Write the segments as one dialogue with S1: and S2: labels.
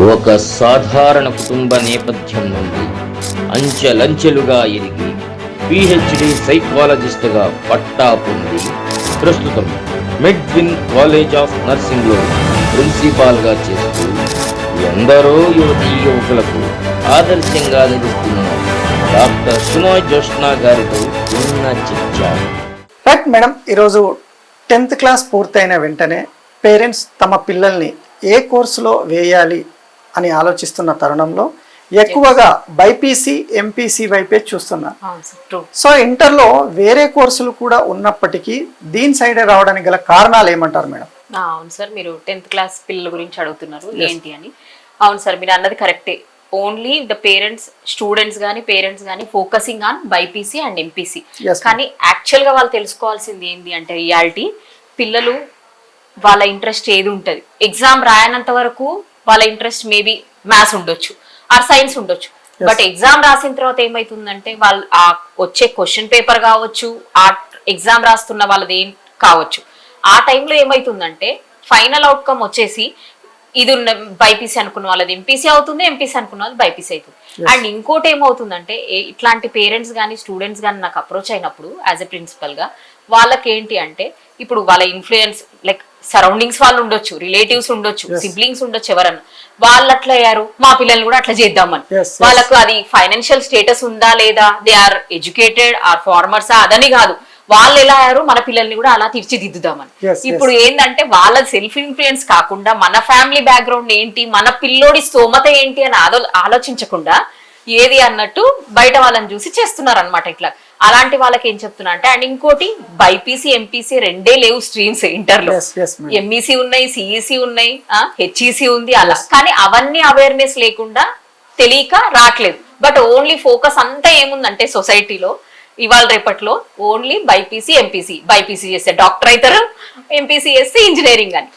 S1: ఒక సాధారణ కుటుంబ నేపథ్యం నుండి అంచెలంచెలుగా ఎదిగి పిహెచ్డి సైకాలజిస్ట్గా పట్టా పొంది ప్రస్తుతం మెడ్విన్ కాలేజ్ ఆఫ్ నర్సింగ్లో ప్రిన్సిపాల్గా చేస్తూ ఎందరో యువతీ యువకులకు ఆదర్శంగా నిలుస్తున్న డాక్టర్ సునోయ్ జోష్నా గారితో చిన్న చర్చ.
S2: రైట్ మేడం, ఈరోజు 10th క్లాస్ పూర్తయిన వెంటనే పేరెంట్స్ తమ పిల్లల్ని ఏ కోర్సులో వేయాలి అని ఆలోచిస్తున్న తరుణంలో ఎక్కువగా బైపీసీ ఎంపీసీ వైపే చూస్తున్నారు. సో ఇంటర్లో వేరే కోర్సులు కూడా ఉన్నప్పటికీ దీని సైడే రావడానికి గల కారణాలు ఏమంటారు మేడం?
S3: అవును సార్, మీరు 10th క్లాస్ పిల్లల గురించి అడుగుతున్నారు ఏంటి అని. అవును సార్, మీరు అన్నది కరెక్టే. ఓన్లీ ద పేరెంట్స్, స్టూడెంట్స్ కానీ పేరెంట్స్ కానీ focusing on BiPC and MPC. కానీ యాక్చువల్గా వాళ్ళు తెలుసుకోవాల్సింది ఏంటి అంటే రియాలిటీ, పిల్లలు వాళ్ళ ఇంట్రెస్ట్ ఏది ఉంటుంది, ఎగ్జామ్ రాయనంత వరకు వాళ్ళ ఇంట్రెస్ట్ మేబీ మ్యాథ్స్ ఉండొచ్చు ఆర్ సైన్స్ ఉండొచ్చు. బట్ ఎగ్జామ్ రాసిన తర్వాత ఏమైతుందంటే వాళ్ళు ఆ వచ్చే క్వశ్చన్ పేపర్ కావచ్చు, ఆ ఎగ్జామ్ రాస్తున్న వాళ్ళది ఏం కావచ్చు, ఆ టైంలో ఏమైతుందంటే ఫైనల్ అవుట్కమ్ వచ్చేసి ఇది ఉన్న బైపీసీ అనుకున్న వాళ్ళది ఎంపీసీ అవుతుంది, ఎంపీసీ అనుకున్న వాళ్ళది బైపీసీ అవుతుంది. అండ్ ఇంకోటి ఏమవుతుందంటే ఇట్లాంటి పేరెంట్స్ కానీ స్టూడెంట్స్ కానీ నాకు అప్రోచ్ అయినప్పుడు యాజ్ ఎ ప్రిన్సిపల్ గా వాళ్ళకి ఏంటి అంటే ఇప్పుడు వాళ్ళ ఇన్ఫ్లుయెన్స్ లైక్ సరౌండింగ్స్ వాళ్ళు ఉండొచ్చు, రిలేటివ్స్ ఉండొచ్చు, సిబ్లింగ్స్ ఉండొచ్చు, ఎవరన్నా వాళ్ళు అట్లా అయ్యారు మా పిల్లల్ని కూడా అట్లా చేద్దామని. వాళ్ళకు అది ఫైనాన్షియల్ స్టేటస్ ఉందా లేదా, దే ఆర్ ఎడ్యుకేటెడ్ ఆర్ ఫార్మర్సా అదని కాదు, వాళ్ళు ఎలా అయ్యారు మన పిల్లల్ని కూడా అలా తీర్చిదిద్దుదామని. ఇప్పుడు ఏంటంటే వాళ్ళ సెల్ఫ్ ఇన్ఫ్లుయెన్స్ కాకుండా మన ఫ్యామిలీ బ్యాక్గ్రౌండ్ ఏంటి, మన పిల్లోడి స్తోమత ఏంటి అని ఆలోచించకుండా ఏది అన్నట్టు బయట వాళ్ళని చూసి చేస్తున్నారు అనమాట. ఇట్లా అలాంటి వాళ్ళకి ఏం చెప్తున్నా అంటే, అండ్ ఇంకోటి బైపీసీ ఎంపీసీ రెండే లేవు స్ట్రీమ్స్ ఇంటర్లో. ఎంఈసీ ఉన్నాయి, సిఈసీ ఉన్నాయి, హెచ్ఈసీ ఉంది అలా. కానీ అవన్నీ అవేర్నెస్ లేకుండా తెలియక రావట్లేదు. బట్ ఓన్లీ ఫోకస్ అంతా ఏముందంటే సొసైటీలో ఇవాళ రేపట్లో ఓన్లీ బైపీసీ ఎంపీసీ, బైపీసీ చేస్తే డాక్టర్ అవుతారు, ఎంపీసీ చేస్తే ఇంజనీరింగ్ అని.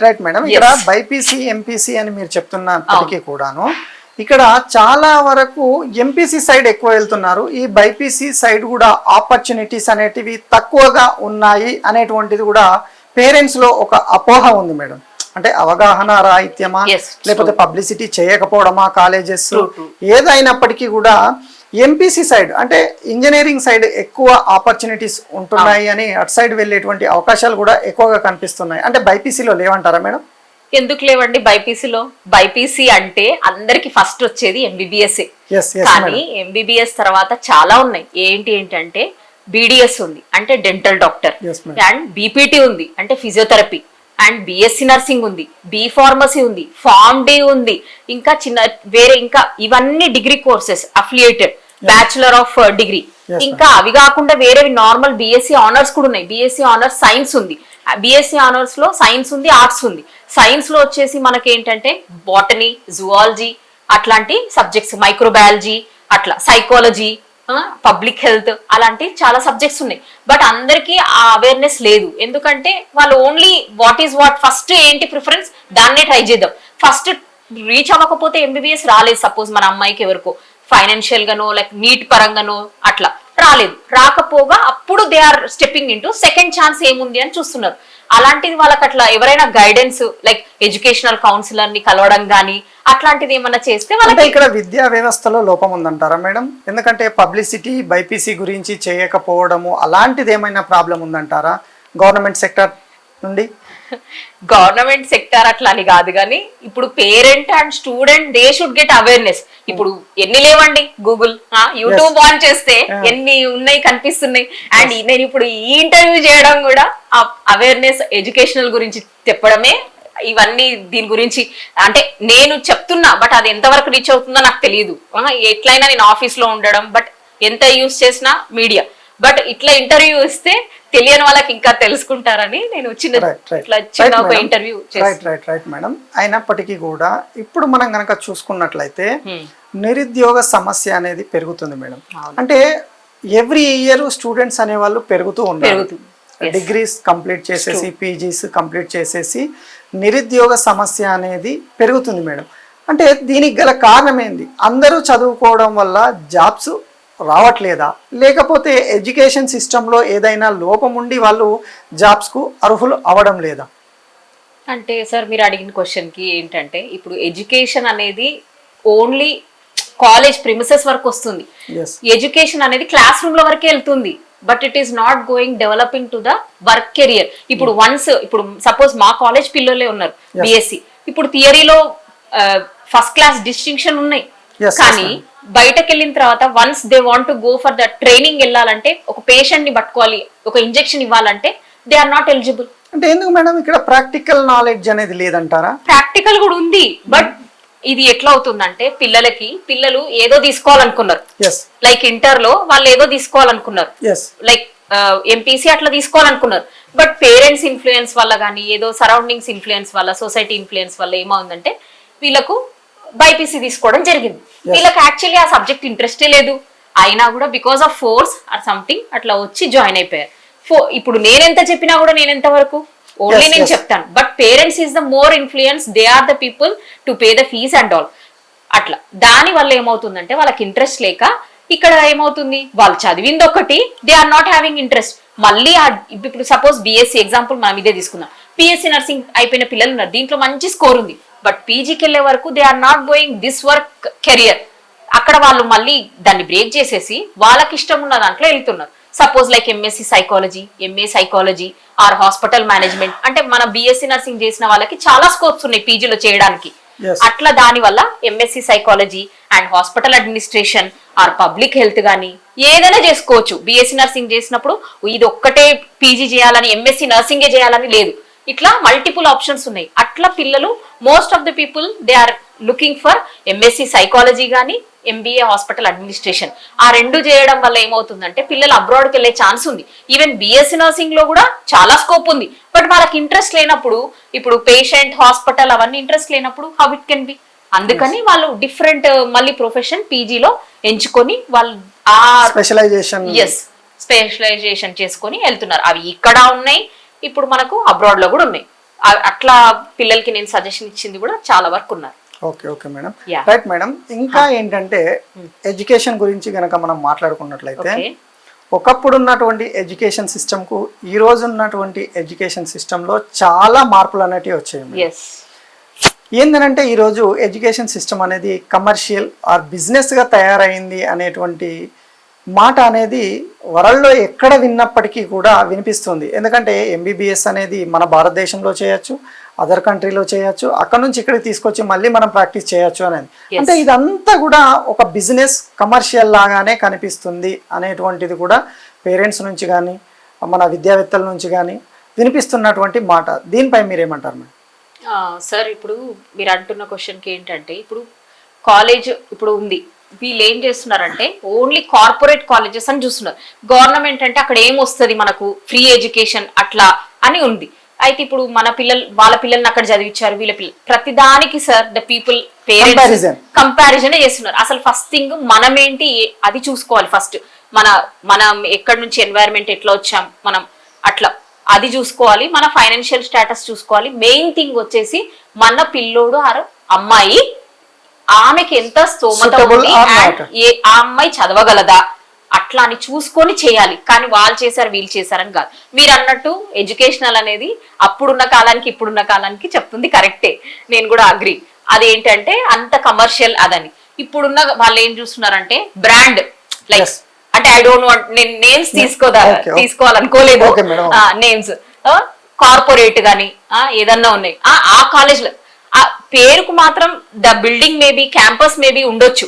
S2: రైట్ మేడం, ఇక్కడ బైపీసీ ఎంపీసీ అని మీరు చెప్తున్నప్పటికీ కూడాను ఇక్కడ చాలా వరకు ఎంపీసీ సైడ్ ఎక్కువ వెళ్తున్నారు, ఈ బైపీసీ సైడ్ కూడా ఆపర్చునిటీస్ అనేటివి తక్కువగా ఉన్నాయి అనేటువంటిది కూడా పేరెంట్స్ లో ఒక అపోహ ఉంది మేడం. అంటే అవగాహన రాహిత్యమా లేకపోతే పబ్లిసిటీ చేయకపోవడమా కాలేజెస్, ఏదైనప్పటికీ కూడా ఎంపీసీ సైడ్ అంటే ఇంజనీరింగ్ సైడ్ ఎక్కువ ఆపర్చునిటీస్ ఉంటున్నాయి అని అటు సైడ్ వెళ్ళేటువంటి అవకాశాలు కూడా ఎక్కువగా కనిపిస్తున్నాయి. అంటే బైపీసీలో లేవంటారా మేడం?
S3: ఎందుకు లేవండి, బైపీసీలో. బైపీసీ అంటే అందరికి ఫస్ట్ వచ్చేది ఎంబీబీఎస్. కానీ ఎంబీబీఎస్ తర్వాత చాలా ఉన్నాయి. ఏంటంటే బీడీఎస్ ఉంది అంటే డెంటల్ డాక్టర్, అండ్ బీపీటీ ఉంది అంటే ఫిజియోథెరపీ, అండ్ బిఎస్సి నర్సింగ్ ఉంది, బి ఫార్మసీ ఉంది, ఫార్మ్ డి ఉంది, ఇంకా వేరే ఇంకా ఇవన్నీ degree courses affiliated, bachelor of degree. ఇంకా అవి కాకుండా వేరే నార్మల్ బిఎస్సి ఆనర్స్ కూడా ఉన్నాయి. బిఎస్సి ఆనర్స్ సైన్స్ ఉంది, బిఎస్సి ఆనర్స్ లో సైన్స్ ఉంది, ఆర్ట్స్ ఉంది. సైన్స్ లో వచ్చేసి మనకి ఏంటంటే బాటనీ, జువాలజీ అట్లాంటి సబ్జెక్ట్స్, మైక్రోబయాలజీ అట్లా, సైకాలజీ, పబ్లిక్ హెల్త్ అలాంటి చాలా సబ్జెక్ట్స్ ఉన్నాయి. బట్ అందరికీ ఆ అవేర్నెస్ లేదు. ఎందుకంటే వాళ్ళు only what is what, first ఏంటి ప్రిఫరెన్స్ దాన్నే ట్రై చేద్దాం. ఫస్ట్ రీచ్ అవ్వకపోతే ఎంబీబీఎస్ రాలేదు, సపోజ్ మన అమ్మాయికి ఎవరికో ఫైనాన్షియల్ గానో లైక్ నీట్ పరంగానో అట్లా రాలేదు, రాకపోగా అప్పుడు they are stepping into second chance ఏముంది అని చూస్తున్నారు. అలాంటిది వాళ్ళకి అట్లా ఎవరైనా గైడెన్స్ లైక్ ఎడ్యుకేషనల్ కౌన్సిలర్ ని కలవడం గానీ అట్లాంటిది ఏమన్నా చేస్తే వాళ్ళకి.
S2: ఇక్కడ విద్యా వ్యవస్థలో లోపం ఉందంటారా మేడం? ఎందుకంటే పబ్లిసిటీ బైపీసీ గురించి చేయకపోవడము అలాంటిది ఏమైనా ప్రాబ్లం ఉందంటారా గవర్నమెంట్ సెక్టర్ నుండి?
S3: గవర్నమెంట్ సెక్టర్ అట్లా అని కాదు, కానీ ఇప్పుడు parent and student they should get awareness. ఇప్పుడు ఎన్ని లేవండి, గూగుల్ యూట్యూబ్ ఆన్ చేస్తే ఎన్ని ఉన్నాయి కనిపిస్తున్నాయి. అండ్ నేను ఇప్పుడు ఈ ఇంటర్వ్యూ చేయడం కూడా అవేర్నెస్ ఎడ్యుకేషనల్ గురించి చెప్పడమే. ఇవన్నీ దీని గురించి అంటే నేను చెప్తున్నా, బట్ అది ఎంతవరకు రీచ్ అవుతుందో నాకు తెలియదు. ఎట్లయినా నేను ఆఫీస్ లో ఉండడం, బట్ ఎంత యూజ్ చేసినా మీడియా, బట్ ఇట్లా ఇంటర్వ్యూ ఇస్తే తెలియని వాళ్ళకి ఇంకా తెలుసుకుంటారని నేను చిన్న ఒక ఇంటర్వ్యూ
S2: రైట్ మేడం. అయినప్పటికీ కూడా ఇప్పుడు మనం గనక చూసుకున్నట్లయితే నిరుద్యోగ సమస్య అనేది పెరుగుతుంది మేడం. అంటే ఎవ్రీ ఇయర్ స్టూడెంట్స్ అనే వాళ్ళు పెరుగుతూ ఉన్నారు. డిగ్రీస్ కంప్లీట్ చేసేసి పీజీస్ కంప్లీట్ చేసేసి నిరుద్యోగ సమస్య అనేది పెరుగుతుంది మేడం. అంటే దీనికి గల కారణం ఏంది? అందరూ చదువుకోవడం వల్ల జాబ్స్ రావట్లేదా, లేకపోతే ఎడ్యుకేషన్ సిస్టంలో ఏదైనా లోపం ఉండి వాళ్ళు జాబ్స్కు అర్హులు అవ్వడం లేదా?
S3: అంటే సార్ మీరు అడిగిన క్వశ్చన్ కి ఏంటంటే ఇప్పుడు ఎడ్యుకేషన్ అనేది ఓన్లీ కాలేజ్ ప్రిమిసెస్ వరకు వస్తుంది.
S2: ఎస్
S3: ఎడ్యుకేషన్ అనేది క్లాస్ రూమ్ లో వరకే వెళ్తుంది, but it is not going developing to the work career. ఇప్పుడు వన్స్ ఇప్పుడు సపోజ్ మా కాలేజ్ పిల్లలే ఉన్నారు బిఎస్సి, ఇప్పుడు థియరీలో ఫస్ట్ క్లాస్ డిస్టింక్షన్ ఉన్నాయి,
S2: Yes,
S3: కానీ బయటకు వెళ్ళిన తర్వాత once they want to go for the training వెళ్ళాలంటే, ఒక పేషెంట్ ని పట్టుకోవాలి, ఒక ఇంజెక్షన్ ఇవ్వాలంటే దే ఆర్ నాట్ ఎలిజిబుల్.
S2: అంటే ఎందుకు మేడం ఇక్కడ ప్రాక్టికల్ నాలెడ్జ్ అనేది లేదంటారా?
S3: ప్రాక్టికల్ కూడా ఉంది, బట్ ఇది ఎట్లా అవుతుందంటే పిల్లలు ఏదో తీసుకోవాలనుకున్నారు,
S2: ఎస్
S3: లైక్ ఇంటర్ లో వాళ్ళు ఏదో తీసుకోవాలనుకున్నారు,
S2: ఎస్
S3: లైక్ ఎంపీసీ అట్లా తీసుకోవాలనుకున్నారు, బట్ పేరెంట్స్ ఇన్ఫ్లుయెన్స్ వల్ల కానీ ఏదో సరౌండింగ్స్ ఇన్ఫ్లుయెన్స్ వల్ల సొసైటీ ఇన్ఫ్లుయెన్స్ వల్ల ఏమవుందంటే వీళ్ళకు బైపీసీ తీసుకోవడం జరిగింది. వీళ్ళకి యాక్చువల్లీ ఆ సబ్జెక్ట్ ఇంట్రెస్టే లేదు, అయినా కూడా because of force or something అట్లా వచ్చి జాయిన్ అయిపోయారు. ఇప్పుడు నేనెంత చెప్పినా కూడా నేనెంత వరకు ఓన్లీ నేను చెప్తాను, but parents is the more influence, they are the people to pay the fees and all. అట్లా దాని వల్ల ఏమవుతుందంటే వాళ్ళకి ఇంట్రెస్ట్ లేక ఇక్కడ ఏమవుతుంది, వాళ్ళు చదివింది ఒకటి, they are not having interest. మళ్ళీ ఇప్పుడు సపోజ్ బిఎస్సి ఎగ్జాంపుల్ మనం ఇదే తీసుకుందాం, పిఎస్సి నర్సింగ్ అయిపోయిన పిల్లలు ఉన్నారు, దీంట్లో మంచి స్కోర్ ఉంది, బట్ పీజీకి వెళ్ళే వరకు they are not going this work career. అక్కడ వాళ్ళు మళ్ళీ దాన్ని బ్రేక్ చేసేసి వాళ్ళకి ఇష్టం ఉన్న దాంట్లో వెళ్తున్నారు. Suppose like MSc psychology, MA psychology or hospital management, అంటే మన బిఎస్సి నర్సింగ్ చేసిన వాళ్ళకి చాలా స్కోప్స్ ఉన్నాయి పీజీలో చేయడానికి. అట్లా దాని వల్ల MSc psychology and hospital administration or public health గానీ ఏదైనా చేసుకోవచ్చు. బిఎస్సి నర్సింగ్ చేసినప్పుడు ఇది ఒక్కటే పీజీ చేయాలని, ఎంఎస్సి నర్సింగే చేయాలని లేదు, ఇట్లా మల్టిపుల్ ఆప్షన్స్ ఉన్నాయి. అట్లా పిల్లలు most of the people they are looking for MSc psychology గానీ ఎంబీఏ హాస్పిటల్ అడ్మినిస్ట్రేషన్. ఆ రెండు చేయడం వల్ల ఏమవుతుందంటే పిల్లలు అబ్రాడ్కి వెళ్ళే ఛాన్స్ ఉంది. ఈవెన్ బిఎస్సి నర్సింగ్ లో కూడా చాలా స్కోప్ ఉంది, బట్ వాళ్ళకి ఇంట్రెస్ట్ లేనప్పుడు, ఇప్పుడు పేషెంట్ హాస్పిటల్ అవన్నీ ఇంట్రెస్ట్ లేనప్పుడు హౌ ఇట్ కెన్ బి. అందుకని వాళ్ళు డిఫరెంట్ మళ్ళీ ప్రొఫెషన్ పీజీలో ఎంచుకొని వాళ్ళు ఆ స్పెషలైజేషన్ చేసుకొని వెళ్తున్నారు. అవి ఇక్కడ ఉన్నాయి, ఇప్పుడు మనకు అబ్రాడ్ లో కూడా ఉన్నాయి. అట్లా పిల్లలకి నేను సజెషన్ ఇచ్చింది కూడా చాలా వరకు ఉన్నారు.
S2: Okay okay madam, right madam. ఇంకా ఏంటంటే ఎడ్యుకేషన్ గురించి గనక మనం మాట్లాడుకున్నట్లయితే, ఒకప్పుడు ఉన్నటువంటి ఎడ్యుకేషన్ సిస్టమ్ కు ఈ రోజు ఉన్నటువంటి ఎడ్యుకేషన్ సిస్టమ్ లో చాలా మార్పులు అనేటివి వచ్చాయి. ఏంటంటే ఈరోజు ఎడ్యుకేషన్ సిస్టమ్ అనేది కమర్షియల్ ఆర్ బిజినెస్ గా తయారైంది అనేటువంటి మాట అనేది వరల్డ్లో ఎక్కడ విన్నప్పటికీ కూడా వినిపిస్తుంది. ఎందుకంటే ఎంబీబీఎస్ అనేది మన భారతదేశంలో చేయొచ్చు, అదర్ కంట్రీలో చేయొచ్చు, అక్కడ నుంచి ఇక్కడికి తీసుకొచ్చి మళ్ళీ మనం ప్రాక్టీస్ చేయొచ్చు అనేది. అంటే ఇదంతా కూడా ఒక బిజినెస్ కమర్షియల్ లాగానే కనిపిస్తుంది అనేటువంటిది కూడా పేరెంట్స్ నుంచి కానీ మన విద్యావేత్తల నుంచి కానీ వినిపిస్తున్నటువంటి మాట. దీనిపై మీరేమంటారు మేడం?
S3: సార్ ఇప్పుడు మీరు అంటున్న క్వశ్చన్కి ఏంటంటే, ఇప్పుడు కాలేజ్ ఇప్పుడు ఉంది, వీళ్ళు ఏం చేస్తున్నారంటే ఓన్లీ కార్పొరేట్ కాలేజెస్ అని చూస్తున్నారు. గవర్నమెంట్ అంటే అక్కడ ఏం వస్తుంది మనకు, ఫ్రీ ఎడ్యుకేషన్ అట్లా అని ఉంది. అయితే ఇప్పుడు మన వాళ్ళ పిల్లల్ని అక్కడ చదివించారు, వీళ్ళ పిల్లలు ప్రతిదానికి sir the people parents comparison చేస్తున్నారు. అసలు ఫస్ట్ థింగ్ మనమేంటి అది చూసుకోవాలి. ఫస్ట్ మనం ఎక్కడి నుంచి ఎన్వైరన్మెంట్ ఎట్లా వచ్చాం మనం, అట్లా అది చూసుకోవాలి. మన ఫైనాన్షియల్ స్టేటస్ చూసుకోవాలి. మెయిన్ థింగ్ వచ్చేసి మన పిల్లోడు ఆరు అమ్మాయి, ఆమెకి ఎంత స్తోమత ఉంది, ఆ అమ్మాయి చదవగలదా, అట్లా అని చూసుకొని చేయాలి. కానీ వాళ్ళు చేశారు వీళ్ళు చేశారని కాదు. మీరు అన్నట్టు ఎడ్యుకేషనల్ అనేది అప్పుడున్న కాలానికి ఇప్పుడున్న కాలానికి చెప్తుంది కరెక్టే, నేను కూడా అగ్రి. అదేంటంటే అంత కమర్షియల్ అదని. ఇప్పుడున్న వాళ్ళు ఏం చూస్తున్నారంటే బ్రాండ్, లైక్ అంటే ఐ డోంట్ వాంట్, నేను నేమ్స్ తీసుకోవాలనుకోలేదు, నేమ్స్ కార్పొరేట్ గాని ఏదన్నా ఉన్నాయి. ఆ కాలేజ్ లో ఆ పేరుకు మాత్రం the building maybe campus maybe ఉండొచ్చు,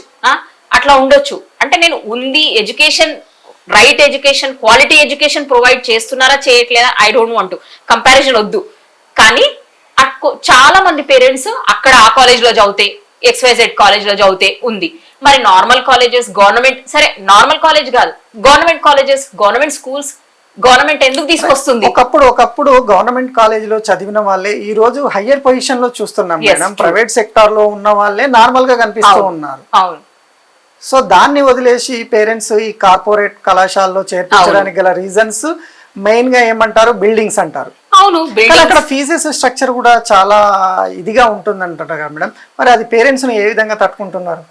S3: అట్లా ఉండొచ్చు. అంటే నేను ఉంది education, right education, quality education provide చేస్తున్నారా చేయట్లేదా, ఐ డోంట్ వాంట్ కంపారిజన్ వద్దు. కానీ చాలా మంది పేరెంట్స్ అక్కడ ఆ కాలేజ్ లో చదివితే, XYZ కాలేజ్ లో చదివితే ఉంది. మరి నార్మల్ కాలేజెస్, గవర్నమెంట్, సరే నార్మల్ కాలేజ్ కాదు, government colleges, government schools government ఎందుకు తీసుకొస్తుంది?
S2: ఒకప్పుడు గవర్నమెంట్ కాలేజ్ లో చదివిన వాళ్ళే ఈ రోజు హయ్యర్ పొజిషన్ లో చూస్తున్నాం మేడం. ప్రైవేట్ సెక్టార్ లో ఉన్న వాళ్ళే నార్మల్ గా కనిపిస్తూ ఉన్నారు.
S3: అవును.
S2: సో దాన్ని వదిలేసి పేరెంట్స్ ఈ కార్పొరేట్ కళాశాలలో చేర్పించడానికి గల రీజన్స్ మెయిన్ గా ఏమంటారు, బిల్డింగ్స్ అంటారు.
S3: అవును,
S2: అక్కడ ఫీజెస్ స్ట్రక్చర్ కూడా చాలా ఇదిగా ఉంటుందంట మేడం. మరి అది పేరెంట్స్ ని ఏ విధంగా తట్టుకుంటున్నారు?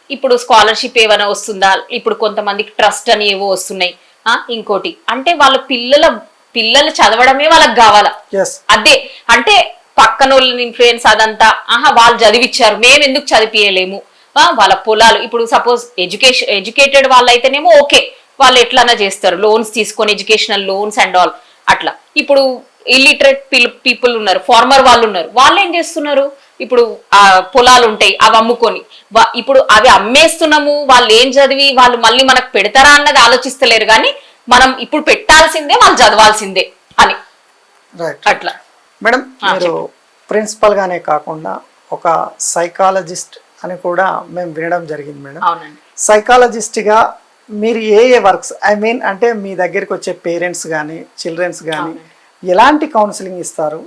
S3: ఇప్పుడు స్కాలర్షిప్ ఏమైనా వస్తుందా, ఇప్పుడు కొంతమందికి ట్రస్ట్ అని ఏవో వస్తున్నాయి. ఇంకోటి అంటే వాళ్ళ పిల్లలు చదవడమే వాళ్ళకి కావాలా, అదే అంటే పక్కన వాళ్ళని ఇన్ఫ్లుయెన్స్ అదంతా వాళ్ళు చదివిచ్చారు మేము ఎందుకు చదివియలేము, వాళ్ళ పొలాలు ఇప్పుడు సపోజ్ ఎడ్యుకేటెడ్ వాళ్ళు అయితేనేమో ఓకే, వాళ్ళు ఎట్లన్నా చేస్తారు లోన్స్ తీసుకొని, ఎడ్యుకేషనల్ లోన్స్ అండ్ ఆల్ అట్లా. ఇప్పుడు ఇల్లిటరేట్ పీపుల్ ఉన్నారు, ఫార్మర్ వాళ్ళు ఉన్నారు, వాళ్ళు ఏం చేస్తున్నారు, ఇప్పుడు ఆ పొలాలు ఉంటాయి అవి అమ్ముకొని, ఇప్పుడు అవి అమ్మేస్తున్నాము, వాళ్ళు ఏం చదివి వాళ్ళు మళ్ళీ మనకు పెడతారా అన్నది ఆలోచిస్తలేరు, కానీ మనం ఇప్పుడు పెట్టాల్సిందే వాళ్ళు చదవాల్సిందే అని అట్లా.
S2: మేడం మీరు ప్రిన్సిపల్ గానే కాకుండా ఒక సైకాలజిస్ట్ అని కూడా మేము వినడం జరిగింది మేడం.
S3: అవునండి.
S2: సైకాలజిస్ట్ గా మీరు ఏ వర్క్స్ అంటే మీ దగ్గరికి వచ్చే పేరెంట్స్ కానీ చిల్డ్రన్స్ కానీ ఎలాంటి కౌన్సిలింగ్ ఇస్తారు,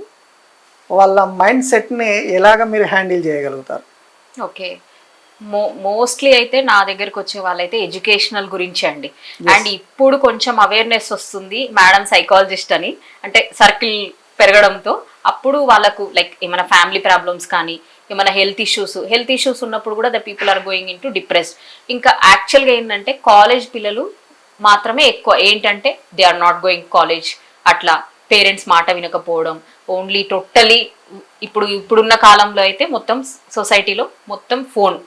S2: వాళ్ళ మైండ్ సెట్ని ఎలాగ మీరు హ్యాండిల్ చేయగలుగుతారు?
S3: ఓకే, మోస్ట్లీ అయితే నా దగ్గరకు వచ్చే వాళ్ళైతే ఎడ్యుకేషనల్ గురించి అండి. అండ్ ఇప్పుడు కొంచెం అవేర్నెస్ వస్తుంది మేడం సైకాలజిస్ట్ అని, అంటే సర్కిల్ పెరగడంతో. అప్పుడు వాళ్ళకు లైక్ ఏమైనా ఫ్యామిలీ ప్రాబ్లమ్స్ కానీ ఏమైనా హెల్త్ ఇష్యూస్ ఉన్నప్పుడు కూడా the people are going in to depressed. ఇంకా యాక్చువల్గా ఏంటంటే కాలేజ్ పిల్లలు మాత్రమే ఎక్కువ ఏంటంటే they are not going college, అట్లా పేరెంట్స్ మాట వినకపోవడం, ఓన్లీ టోటలీ ఇప్పుడున్న కాలంలో అయితే మొత్తం సొసైటీలో మొత్తం ఫోన్,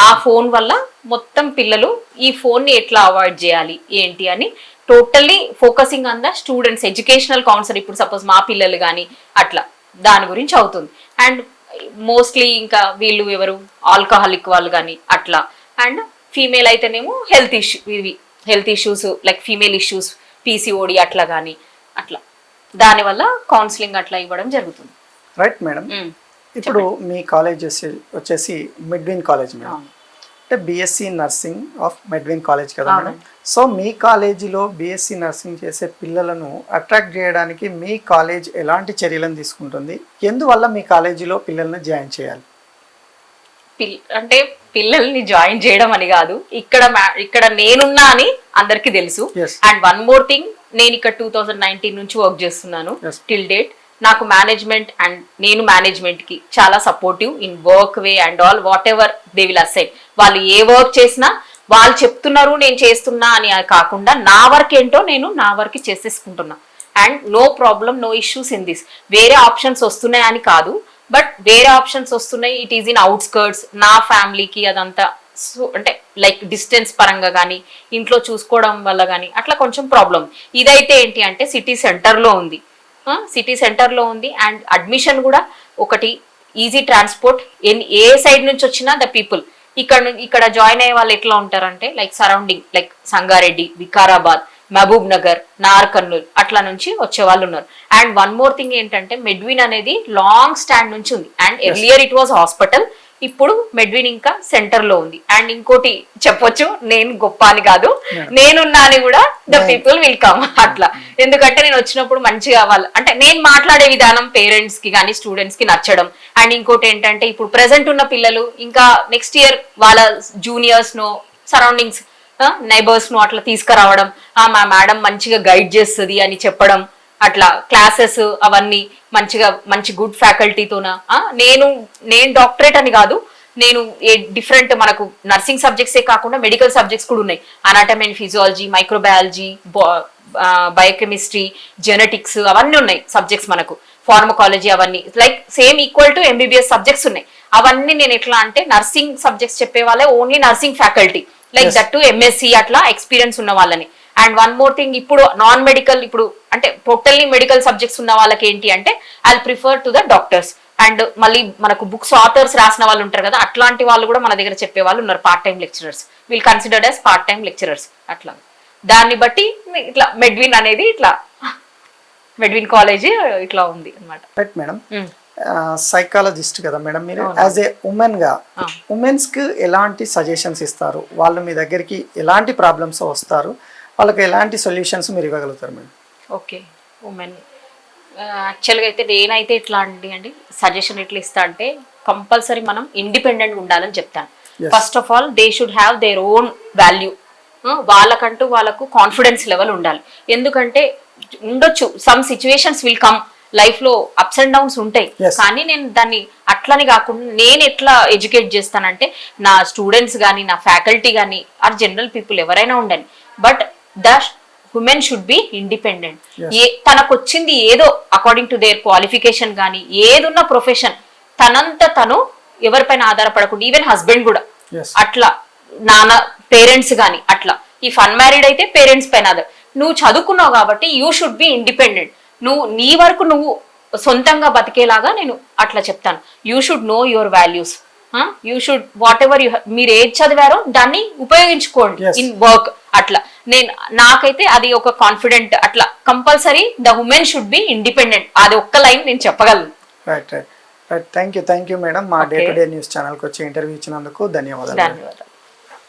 S3: ఆ ఫోన్ వల్ల మొత్తం పిల్లలు ఈ ఫోన్ ని ఎట్లా అవాయిడ్ చేయాలి ఏంటి అని totally focusing on the students educational council. ఇప్పుడు సపోజ్ మా పిల్లలు కానీ అట్లా దాని గురించి అవుతుంది. అండ్ మోస్ట్లీ ఇంకా వీళ్ళు ఎవరు ఆల్కహాలిక్ వాళ్ళు కానీ అట్లా. అండ్ ఫీమేల్ అయితేనేమో health issues like female issues, PCOD అట్లా కానీ అట్లా, దానివల్ల కౌన్సిలింగ్ అట్లా ఇవ్వడం జరుగుతుంది.
S2: Right madam. ఇప్పుడు మీ కాలేజ్ వచ్చేసి మెడ్విన్ కాలేజ్ మేడం, అంటే BSc nursing of Medwin college కదా మేడం. సో మీ కాలేజీలో బిఎస్సి నర్సింగ్ చేసే పిల్లలను అట్రాక్ట్ చేయడానికి మీ కాలేజ్ ఎలాంటి చర్యలను తీసుకుంటుంది, ఎందువల్ల మీ కాలేజీలో పిల్లల్ని జాయిన్ చేయాలి?
S3: అంటే పిల్లల్ని జాయిన్ చేయడం అని కాదు, ఇక్కడ నేనున్నా అని అందరికి తెలుసు. అండ్ వన్ మోర్ థింగ్, నేను ఇక్కడ 2019 నుంచి వర్క్ చేస్తున్నాను టిల్ డేట్. నాకు మేనేజ్మెంట్ అండ్ నేను మేనేజ్మెంట్ కి చాలా supportive in work way and all what ever they will assign. వాళ్ళు ఏ వర్క్ చేసినా వాళ్ళు చెప్తున్నారు నేను చేస్తున్నా అని కాకుండా నా వర్క్ ఏంటో నేను నా వర్క్ చేసేసుకుంటున్నా. And no problem, no issues in this. వేరే ఆప్షన్స్ వస్తున్నాయి అని కాదు, బట్ వేరే ఆప్షన్స్ వస్తున్నాయి, ఇట్ ఈస్ ఇన్ అవుట్స్కర్ట్స్, నా ఫ్యామిలీకి అదంతా అంటే లైక్ డిస్టెన్స్ పరంగా కానీ ఇంట్లో చూసుకోవడం వల్ల కానీ అట్లా కొంచెం ప్రాబ్లం. ఇదైతే ఏంటి అంటే సిటీ సెంటర్లో ఉంది, అండ్ అడ్మిషన్ కూడా ఒకటి ఈజీ ట్రాన్స్పోర్ట్, ఏ సైడ్ నుంచి వచ్చినా ద పీపుల్ ఇక్కడ జాయిన్ అయ్యే వాళ్ళు ఎట్లా ఉంటారంటే like surrounding like Sangareddy, Vikarabad, Mahabubnagar, Nagarkurnool అట్లా నుంచి వచ్చే వాళ్ళు ఉన్నారు. అండ్ వన్ మోర్ థింగ్ ఏంటంటే మెడ్విన్ అనేది లాంగ్ స్టాండ్ నుంచి ఉంది. And earlier it was hospital, ఇప్పుడు మెడ్విన్ ఇంకా సెంటర్ లో ఉంది. అండ్ ఇంకోటి చెప్పొచ్చు, నేను గొప్ప అని కాదు, నేనున్నా అని కూడా ద పీపుల్ విల్ కమ్ అట్లా. ఎందుకంటే నేను వచ్చినప్పుడు మంచిగా వాళ్ళు అంటే నేను మాట్లాడే విధానం పేరెంట్స్ కి కానీ స్టూడెంట్స్ కి నచ్చడం. అండ్ ఇంకోటి ఏంటంటే ఇప్పుడు ప్రెసెంట్ ఉన్న పిల్లలు ఇంకా నెక్స్ట్ ఇయర్ వాళ్ళ జూనియర్స్ నో సరౌండింగ్స్ నైబర్స్ ను అట్లా తీసుకురావడం, మా మేడం మంచిగా గైడ్ చేస్తుంది అని చెప్పడం, అట్లా క్లాసెస్ అవన్నీ మంచి గుడ్ ఫ్యాకల్టీతోన. నేను డాక్టరేట్ అని కాదు, నేను డిఫరెంట్ మనకు నర్సింగ్ సబ్జెక్ట్సే కాకుండా మెడికల్ సబ్జెక్ట్స్ కూడా ఉన్నాయి. Anatomy and physiology, microbiology, biochemistry, genetics అవన్నీ ఉన్నాయి సబ్జెక్ట్స్ మనకు, ఫార్మకాలజీ అవన్నీ like same equal to MBBS subjects ఉన్నాయి. అవన్నీ నేను ఎట్లా అంటే నర్సింగ్ సబ్జెక్ట్స్ చెప్పే వాళ్ళే only nursing faculty like that to MSc అట్లా ఎక్స్పీరియన్స్ ఉన్న వాళ్ళని. అండ్ వన్ మోర్ థింగ్, ఇప్పుడు నాన్ మెడికల్ ఇప్పుడు అంటే టోటల్లీ మెడికల్ సబ్జెక్ట్స్ ఉన్న వాళ్ళకి ఏంటి అంటే I prefer to the doctors. And మళ్ళీ మనకు బుక్స్ ఆథర్స్ రాసిన వాళ్ళు ఉంటారు కదా, అట్లాంటి వాళ్ళు కూడా మన దగ్గర చెప్పే వాళ్ళు ఉన్నారు, part time lecturers, we'll considered as part time lecturers అట్లా. దాన్ని బట్టి ఇట్లా మెడ్విన్ అనేది ఇట్లా మెడ్విన్ కాలేజ్ ఇట్లా ఉంది అనమాట.
S2: Right madam. సైకాలజిస్ట్ కదా మేడం మీరు, యాజ్ ఏ ఉమెన్ గా ఉమెన్స్ కి ఎలాంటి సజెషన్స్ ఇస్తారు, వాళ్ళు మీ దగ్గరికి ఎలాంటి ప్రాబ్లమ్స్ వస్తారు, వాళ్ళకి ఎలాంటి సొల్యూషన్స్ మీరు ఇవ్వగలుగుతారు మేడం?
S3: ఓకే, ఉమెన్ యాక్చువల్గా అయితే నేనైతే ఎట్లా అండి సజెషన్ ఎట్లా ఇస్తా అంటే కంపల్సరీ మనం ఇండిపెండెంట్ ఉండాలని చెప్తాను. First of all they should have their own value, వాళ్ళకంటూ వాళ్ళకు కాన్ఫిడెన్స్ లెవెల్ ఉండాలి. ఎందుకంటే ఉండొచ్చు some situations will come, life లో అప్స్ అండ్ డౌన్స్ ఉంటాయి, కానీ నేను దాన్ని అట్లని కాకుండా నేను ఎట్లా ఎడ్యుకేట్ చేస్తానంటే నా స్టూడెంట్స్ కానీ నా ఫ్యాకల్టీ కానీ ఆర్ జనరల్ పీపుల్ ఎవరైనా ఉండండి, but the women should be independent. తనకు వచ్చింది ఏదో అకార్డింగ్ టు దేర్ క్వాలిఫికేషన్ కానీ ఏదున్న ప్రొఫెషన్ తనంత తను ఎవరిపైన ఆధారపడకుండా, ఈవెన్ హస్బెండ్ కూడా అట్లా, నాన్న పేరెంట్స్ గాని అట్లా. ఇఫ్ అన్మ్యారీడ్ అయితే పేరెంట్స్ పైన నువ్వు చదువుకున్నావు కాబట్టి యూ షుడ్ బి ఇండిపెండెంట్. నువ్వు నీ వరకు నువ్వు సొంతంగా బతికేలాగా నేను అట్లా చెప్తాను. You should know your values. You should what ever మీరు ఏది చదివారో దాన్ని ఉపయోగించుకోండి ఇన్ వర్క్. అట్లా నాకైతే అది ఒక కాన్ఫిడెంట్. అట్లా compulsory the women should be independent. అది ఒక్క లైన్ నేను చెప్పగలను.
S2: Right thank you madam. మా డే టు డే న్యూస్ ఛానల్కి వచ్చి ఇంటర్వ్యూ ఇచ్చినందుకు ధన్యవాదాలు.